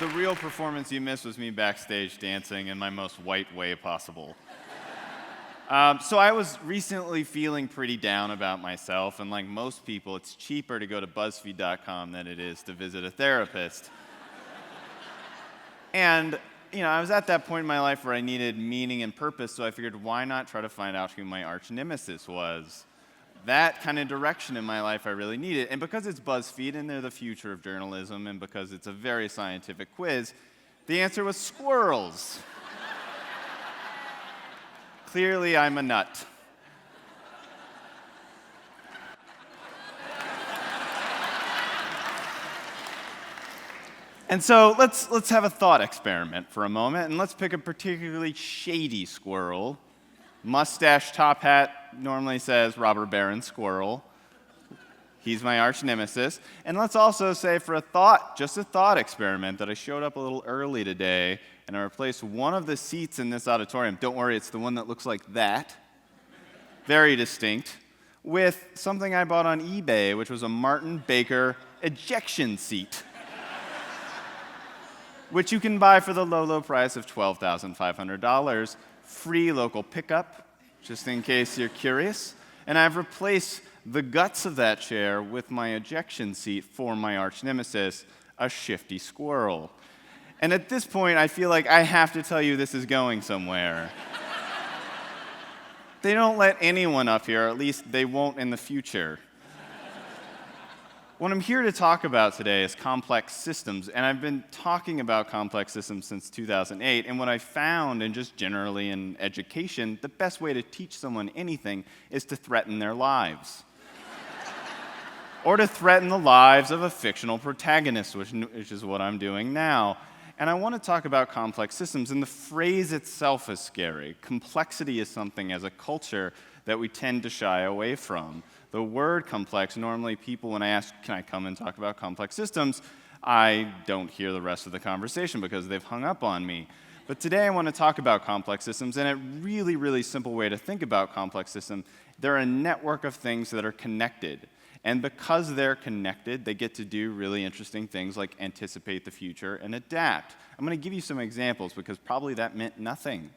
The real performance you missed was me backstage dancing in my most white way possible. So I was recently feeling pretty down about myself, and like most people, it's cheaper to go to BuzzFeed.com than it is to visit a therapist. And, I was at that point in my life where I needed meaning and purpose, so I figured, why not try to find out who my arch nemesis was? That kind of direction in my life I really needed. And because it's BuzzFeed and they're the future of journalism, and because it's a very scientific quiz, the answer was squirrels. Clearly, I'm a nut. And so let's have a thought experiment for a moment, and let's pick a particularly shady squirrel. Mustache, top hat, normally says robber baron squirrel. He's my arch nemesis. And let's also say for just a thought experiment, that I showed up a little early today, and I replaced one of the seats in this auditorium, don't worry, it's the one that looks like that, very distinct, with something I bought on eBay, which was a Martin Baker ejection seat, which you can buy for the low, low price of $12,500. Free local pickup, just in case you're curious. And I've replaced the guts of that chair with my ejection seat for my arch nemesis, a shifty squirrel. And at this point, I feel like I have to tell you this is going somewhere. They don't let anyone up here, or at least they won't in the future. What I'm here to talk about today is complex systems, and I've been talking about complex systems since 2008, and what I found, and just generally in education, the best way to teach someone anything is to threaten their lives. Or to threaten the lives of a fictional protagonist, which is what I'm doing now. And I want to talk about complex systems, and the phrase itself is scary. Complexity is something as a culture that we tend to shy away from. The word complex, normally people, when I ask, can I come and talk about complex systems, I don't hear the rest of the conversation because they've hung up on me. But today I want to talk about complex systems, and a really, really simple way to think about complex systems, they're a network of things that are connected. And because they're connected, they get to do really interesting things like anticipate the future and adapt. I'm going to give you some examples because probably that meant nothing.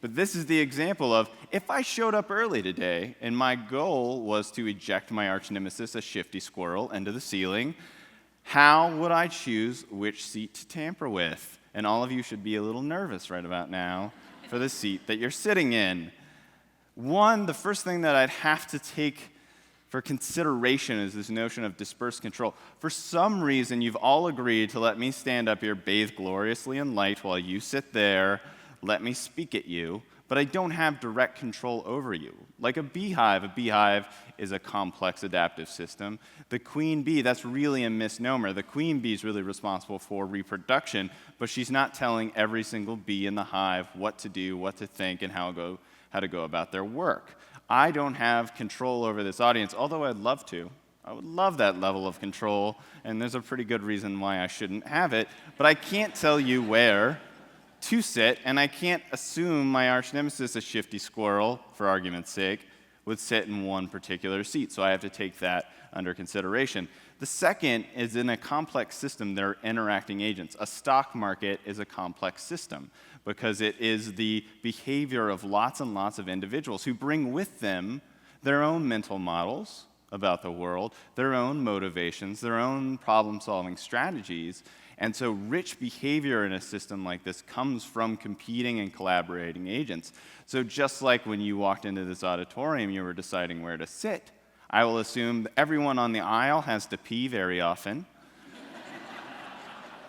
But this is the example of, if I showed up early today and my goal was to eject my arch nemesis, a shifty squirrel, into the ceiling, how would I choose which seat to tamper with? And all of you should be a little nervous right about now for the seat that you're sitting in. The first thing that I'd have to take for consideration is this notion of dispersed control. For some reason, you've all agreed to let me stand up here, bathed gloriously in light, while you sit there, let me speak at you, but I don't have direct control over you. Like a beehive is a complex adaptive system. The queen bee, that's really a misnomer. The queen bee is really responsible for reproduction, but she's not telling every single bee in the hive what to do, what to think, and how to go about their work. I don't have control over this audience, although I'd love to. I would love that level of control, and there's a pretty good reason why I shouldn't have it, but I can't tell you where to sit, and I can't assume my arch nemesis, a shifty squirrel, for argument's sake, would sit in one particular seat, so I have to take that under consideration. The second is, in a complex system, there are interacting agents. A stock market is a complex system because it is the behavior of lots and lots of individuals who bring with them their own mental models about the world, their own motivations, their own problem-solving strategies. And so rich behavior in a system like this comes from competing and collaborating agents. So just like when you walked into this auditorium, you were deciding where to sit, I will assume that everyone on the aisle has to pee very often.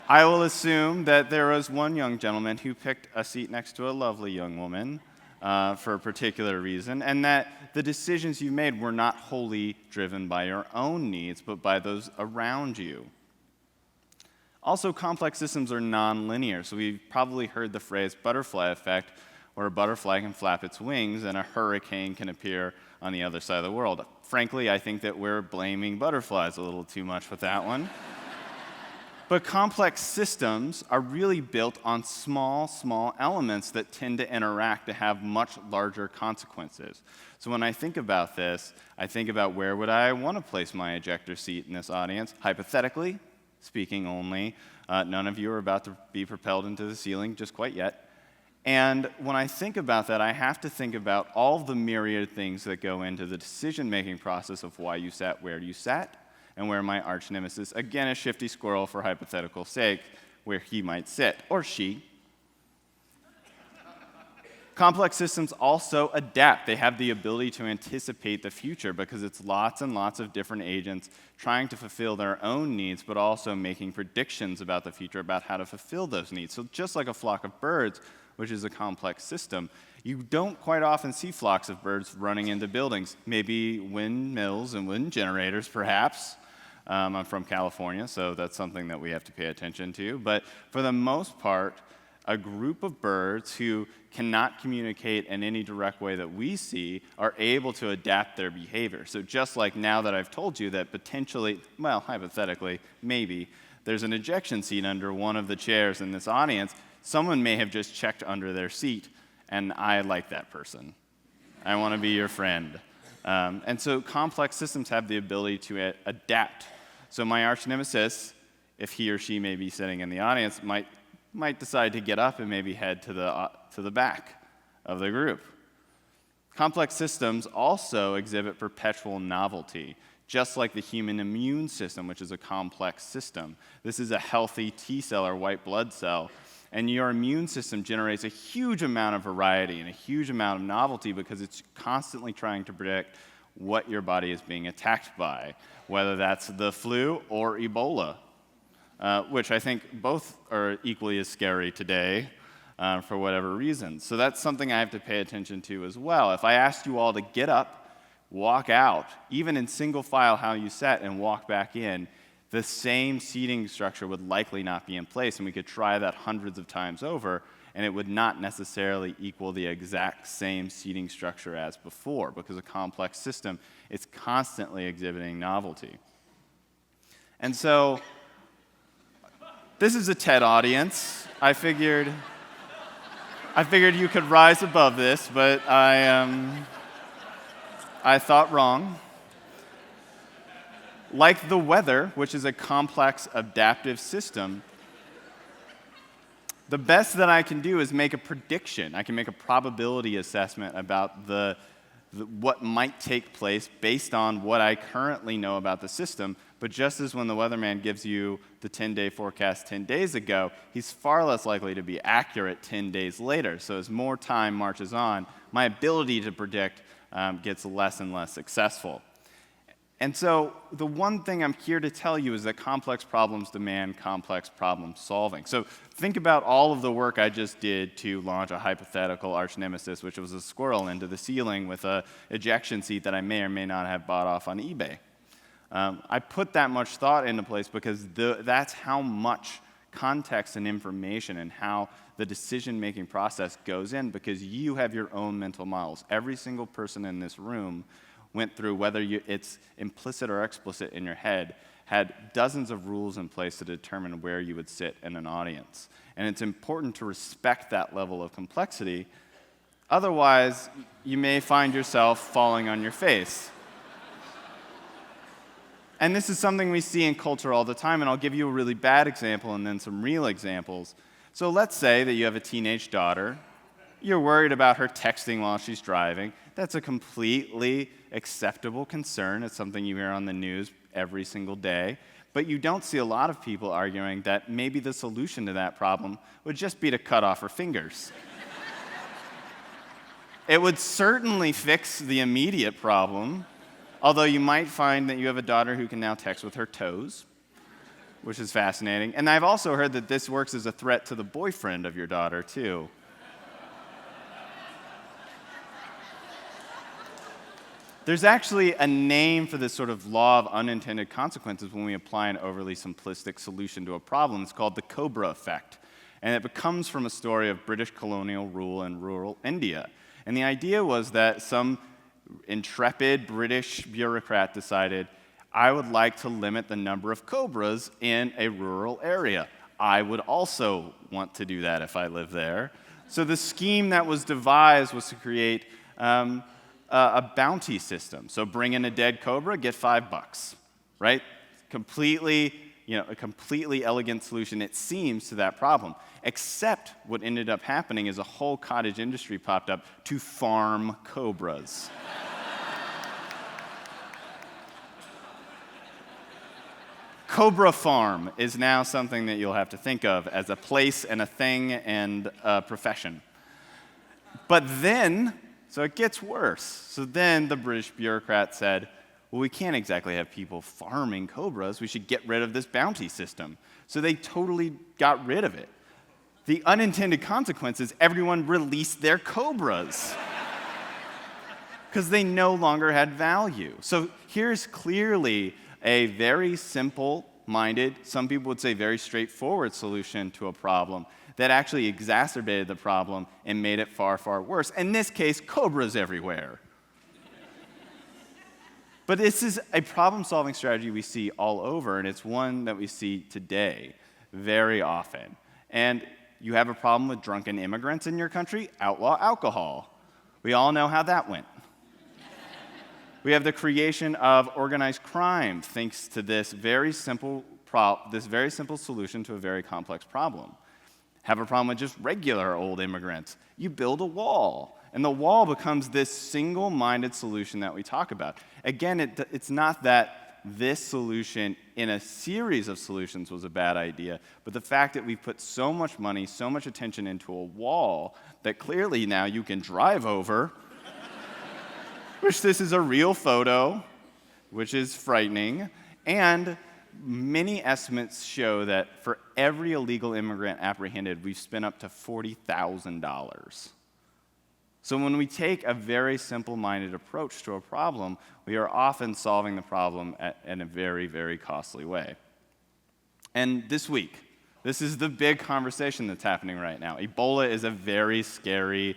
I will assume that there was one young gentleman who picked a seat next to a lovely young woman for a particular reason, and that the decisions you made were not wholly driven by your own needs, but by those around you. Also, complex systems are nonlinear, so we've probably heard the phrase butterfly effect, where a butterfly can flap its wings and a hurricane can appear on the other side of the world. Frankly, I think that we're blaming butterflies a little too much with that one. But complex systems are really built on small elements that tend to interact to have much larger consequences. So when I think about this, I think about where would I want to place my ejector seat in this audience? Hypothetically, speaking only. None of you are about to be propelled into the ceiling just quite yet. And when I think about that, I have to think about all the myriad things that go into the decision-making process of why you sat where you sat, and where my arch nemesis, again a shifty squirrel for hypothetical sake, where he might sit, or she. Complex systems also adapt. They have the ability to anticipate the future because it's lots and lots of different agents trying to fulfill their own needs, but also making predictions about the future, about how to fulfill those needs. So just like a flock of birds, which is a complex system, you don't quite often see flocks of birds running into buildings. Maybe windmills and wind generators, perhaps. I'm from California, so that's something that we have to pay attention to. But for the most part, a group of birds who cannot communicate in any direct way that we see are able to adapt their behavior. So just like now that I've told you that potentially, well, hypothetically, maybe, there's an ejection seat under one of the chairs in this audience, someone may have just checked under their seat, and I like that person. I want to be your friend. And so complex systems have the ability to adapt. So my arch nemesis, if he or she may be sitting in the audience, might decide to get up and maybe head to the back of the group. Complex systems also exhibit perpetual novelty, just like the human immune system, which is a complex system. This is a healthy T cell or white blood cell, and your immune system generates a huge amount of variety and a huge amount of novelty because it's constantly trying to predict what your body is being attacked by, whether that's the flu or Ebola. Which I think both are equally as scary today for whatever reason. So that's something I have to pay attention to as well. If I asked you all to get up, walk out, even in single file how you sat, and walk back in, the same seating structure would likely not be in place, and we could try that hundreds of times over, and it would not necessarily equal the exact same seating structure as before, because a complex system is constantly exhibiting novelty. And so this is a TED audience. I figured you could rise above this, but I thought wrong. Like the weather, which is a complex adaptive system, the best that I can do is make a prediction. I can make a probability assessment about what might take place based on what I currently know about the system. But just as when the weatherman gives you the 10-day forecast 10 days ago, he's far less likely to be accurate 10 days later. So as more time marches on, my ability to predict gets less and less successful. And so the one thing I'm here to tell you is that complex problems demand complex problem solving. So think about all of the work I just did to launch a hypothetical arch nemesis, which was a squirrel into the ceiling with an ejection seat that I may or may not have bought off on eBay. I put that much thought into place because that's how much context and information and how the decision-making process goes in, because you have your own mental models. Every single person in this room went through, whether it's implicit or explicit in your head, had dozens of rules in place to determine where you would sit in an audience. And it's important to respect that level of complexity. Otherwise, you may find yourself falling on your face. And this is something we see in culture all the time, and I'll give you a really bad example and then some real examples. So let's say that you have a teenage daughter. You're worried about her texting while she's driving. That's a completely acceptable concern. It's something you hear on the news every single day. But you don't see a lot of people arguing that maybe the solution to that problem would just be to cut off her fingers. It would certainly fix the immediate problem, although you might find that you have a daughter who can now text with her toes, which is fascinating. And I've also heard that this works as a threat to the boyfriend of your daughter, too. There's actually a name for this sort of law of unintended consequences when we apply an overly simplistic solution to a problem. It's called the Cobra effect. And it comes from a story of British colonial rule in rural India. And the idea was that some intrepid British bureaucrat decided, I would like to limit the number of cobras in a rural area. I would also want to do that if I lived there. So the scheme that was devised was to create a bounty system. So bring in a dead cobra, get $5, right? Completely a completely elegant solution, it seems, to that problem. Except what ended up happening is a whole cottage industry popped up to farm cobras. Cobra Farm is now something that you'll have to think of as a place and a thing and a profession. But then, so it gets worse. So then the British bureaucrat said, well, we can't exactly have people farming cobras. We should get rid of this bounty system. So they totally got rid of it. The unintended consequence is everyone released their cobras because they no longer had value. So here's clearly a very simple-minded, some people would say very straightforward solution to a problem that actually exacerbated the problem and made it far, far worse. In this case, cobras everywhere. But this is a problem-solving strategy we see all over, and it's one that we see today very often. And you have a problem with drunken immigrants in your country? Outlaw alcohol. We all know how that went. We have the creation of organized crime thanks to this very simple solution to a very complex problem. Have a problem with just regular old immigrants. You build a wall, and the wall becomes this single-minded solution that we talk about. Again, it's not that this solution in a series of solutions was a bad idea, but the fact that we put so much money, so much attention into a wall that clearly now you can drive over, which this is a real photo, which is frightening, and many estimates show that for every illegal immigrant apprehended, we've spent up to $40,000. So when we take a very simple-minded approach to a problem, we are often solving the problem in a very, very costly way. And this week, this is the big conversation that's happening right now. Ebola is a very scary,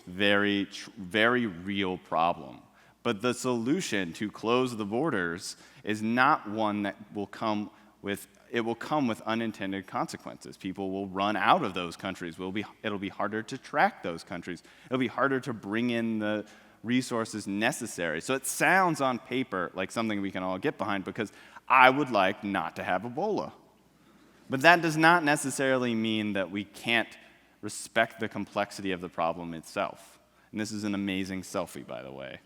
very, very real problem. But the solution to close the borders is not one that will come with unintended consequences. People will run out of those countries. It'll be harder to track those countries. It'll be harder to bring in the resources necessary. So it sounds on paper like something we can all get behind because I would like not to have Ebola. But that does not necessarily mean that we can't respect the complexity of the problem itself. And this is an amazing selfie, by the way.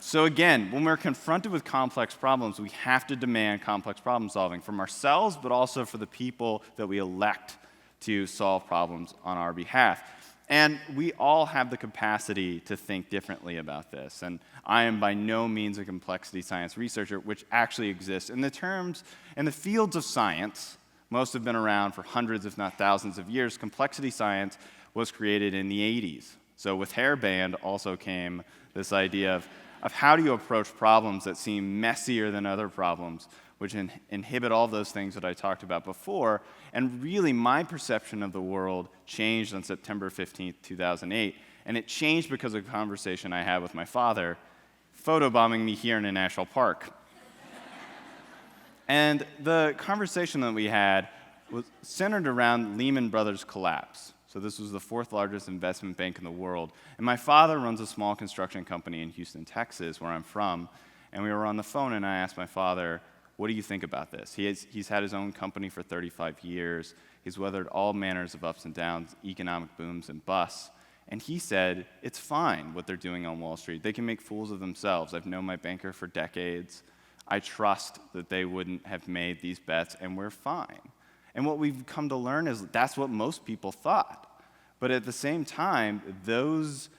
So again, when we're confronted with complex problems, we have to demand complex problem solving from ourselves, but also for the people that we elect to solve problems on our behalf. And we all have the capacity to think differently about this. And I am by no means a complexity science researcher, which actually exists. In the fields of science, most have been around for hundreds, if not thousands of years. Complexity science was created in the 80s. So with hairband also came this idea of how do you approach problems that seem messier than other problems, which inhibit all those things that I talked about before. And really, my perception of the world changed on September 15th, 2008. And it changed because of a conversation I had with my father, photobombing me here in a national park. And the conversation that we had was centered around Lehman Brothers' collapse. So this was the fourth largest investment bank in the world. And my father runs a small construction company in Houston, Texas, where I'm from. And we were on the phone, and I asked my father, what do you think about this? He's had his own company for 35 years. He's weathered all manners of ups and downs, economic booms and busts. And he said, it's fine what they're doing on Wall Street. They can make fools of themselves. I've known my banker for decades. I trust that they wouldn't have made these bets, and we're fine. And what we've come to learn is that's what most people thought. But at the same time, those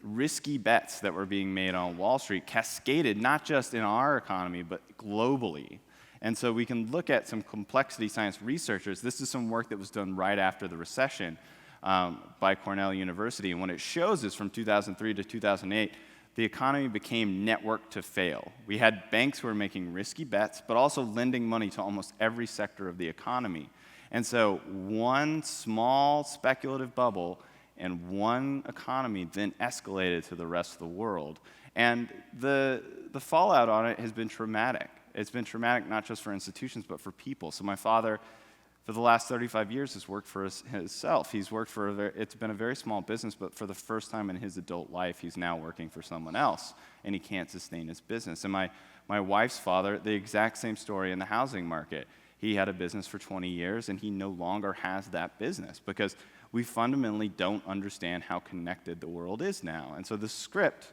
risky bets that were being made on Wall Street cascaded not just in our economy, but globally. And so we can look at some complexity science researchers. This is some work that was done right after the recession by Cornell University. And what it shows is from 2003 to 2008, the economy became networked to fail. We had banks who were making risky bets, but also lending money to almost every sector of the economy. And so one small speculative bubble and one economy then escalated to the rest of the world. And the fallout on it has been traumatic. It's been traumatic not just for institutions, but for people. So my father for the last 35 years has worked for himself. He's worked for it's been a very small business, but for the first time in his adult life, he's now working for someone else, and he can't sustain his business. And my wife's father, the exact same story in the housing market. He had a business for 20 years, and he no longer has that business because we fundamentally don't understand how connected the world is now. And so the script,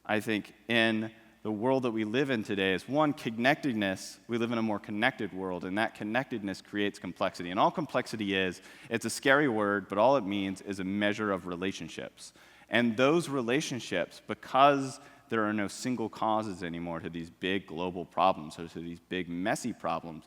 I think, in the world that we live in today is, one, connectedness. We live in a more connected world, and that connectedness creates complexity. And all complexity is, it's a scary word, but all it means is a measure of relationships. And those relationships, because there are no single causes anymore to these big global problems or to these big messy problems,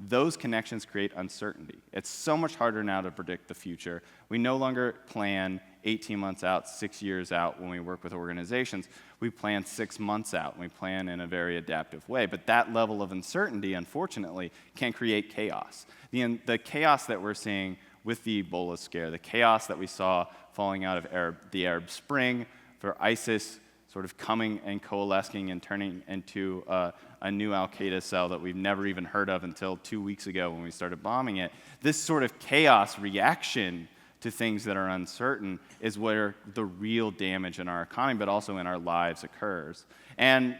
those connections create uncertainty. It's so much harder now to predict the future. We no longer plan 18 months out, 6 years out when we work with organizations. We plan 6 months out, and we plan in a very adaptive way. But that level of uncertainty, unfortunately, can create chaos. The chaos that we're seeing with the Ebola scare, the chaos that we saw falling out of the Arab Spring, for ISIS sort of coming and coalescing and turning into a new al-Qaeda cell that we've never even heard of until 2 weeks ago when we started bombing it. This sort of chaos reaction to things that are uncertain is where the real damage in our economy, but also in our lives, occurs. And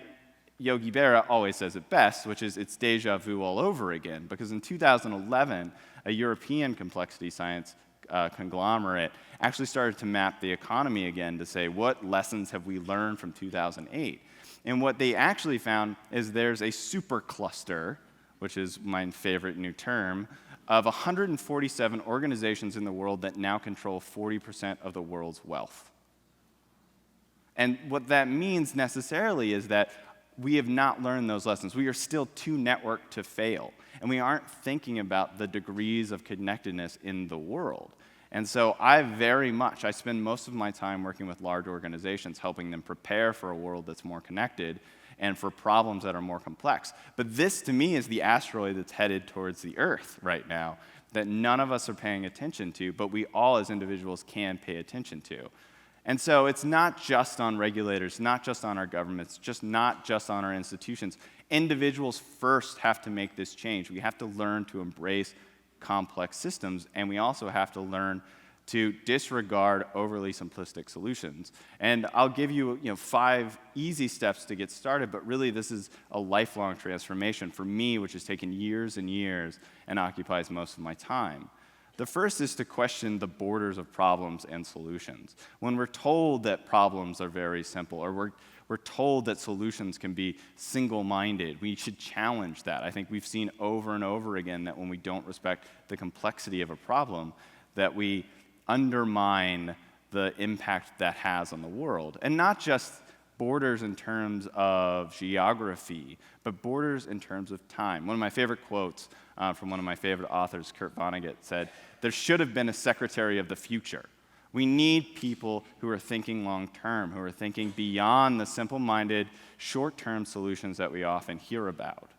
Yogi Berra always says it best, which is it's deja vu all over again, because in 2011, a European complexity science conglomerate actually started to map the economy again to say, what lessons have we learned from 2008? And what they actually found is there's a supercluster, which is my favorite new term, of 147 organizations in the world that now control 40% of the world's wealth. And what that means necessarily is that we have not learned those lessons. We are still too networked to fail. And we aren't thinking about the degrees of connectedness in the world. And so I spend most of my time working with large organizations, helping them prepare for a world that's more connected and for problems that are more complex. But this, to me, is the asteroid that's headed towards the Earth right now that none of us are paying attention to, but we all as individuals can pay attention to. And so it's not just on regulators, not just on our governments, not just on our institutions. Individuals first have to make this change. We have to learn to embrace complex systems, and we also have to learn to disregard overly simplistic solutions. And I'll give you, 5 easy steps to get started, but really this is a lifelong transformation for me, which has taken years and years and occupies most of my time. The first is to question the borders of problems and solutions. When we're told that problems are very simple, or we're told that solutions can be single-minded, we should challenge that. I think we've seen over and over again that when we don't respect the complexity of a problem, that we undermine the impact that has on the world. And not just borders in terms of geography, but borders in terms of time. One of my favorite quotes from one of my favorite authors, Kurt Vonnegut, said, "There should have been a secretary of the future." We need people who are thinking long-term, who are thinking beyond the simple-minded, short-term solutions that we often hear about.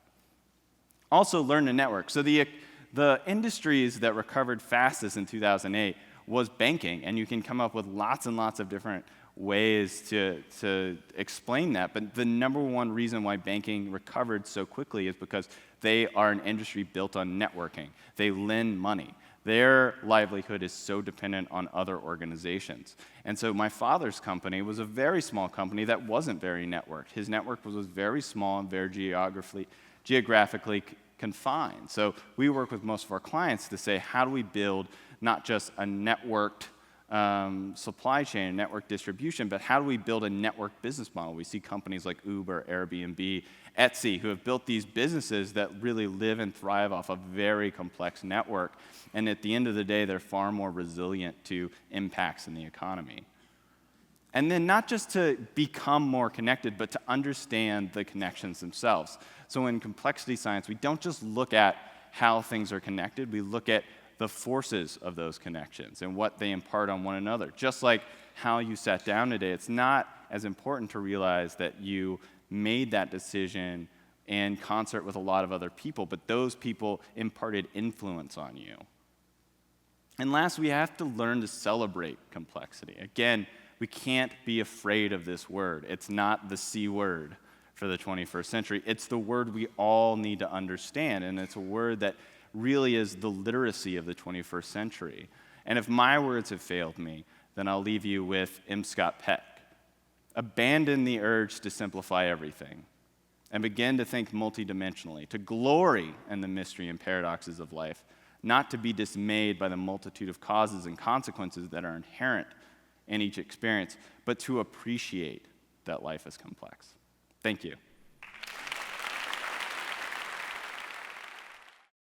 Also, learn to network. So the industries that recovered fastest in 2008 was banking, and you can come up with lots and lots of different ways to explain that. But the number one reason why banking recovered so quickly is because they are an industry built on networking. They lend money. Their livelihood is so dependent on other organizations. And so my father's company was a very small company that wasn't very networked. His network was very small and very geographically confined. So we work with most of our clients to say, how do we build not just a networked supply chain, network distribution, but how do we build a network business model? We see companies like Uber, Airbnb, Etsy, who have built these businesses that really live and thrive off a very complex network. And at the end of the day, they're far more resilient to impacts in the economy. And then not just to become more connected, but to understand the connections themselves. So in complexity science, we don't just look at how things are connected, we look at the forces of those connections and what they impart on one another. Just like how you sat down today, it's not as important to realize that you made that decision in concert with a lot of other people, but those people imparted influence on you. And last, we have to learn to celebrate complexity. Again, we can't be afraid of this word. It's not the C word for the 21st century. It's the word we all need to understand, and it's a word that really is the literacy of the 21st century. And if my words have failed me, then I'll leave you with M. Scott Peck. Abandon the urge to simplify everything and begin to think multidimensionally, to glory in the mystery and paradoxes of life, not to be dismayed by the multitude of causes and consequences that are inherent in each experience, but to appreciate that life is complex. Thank you.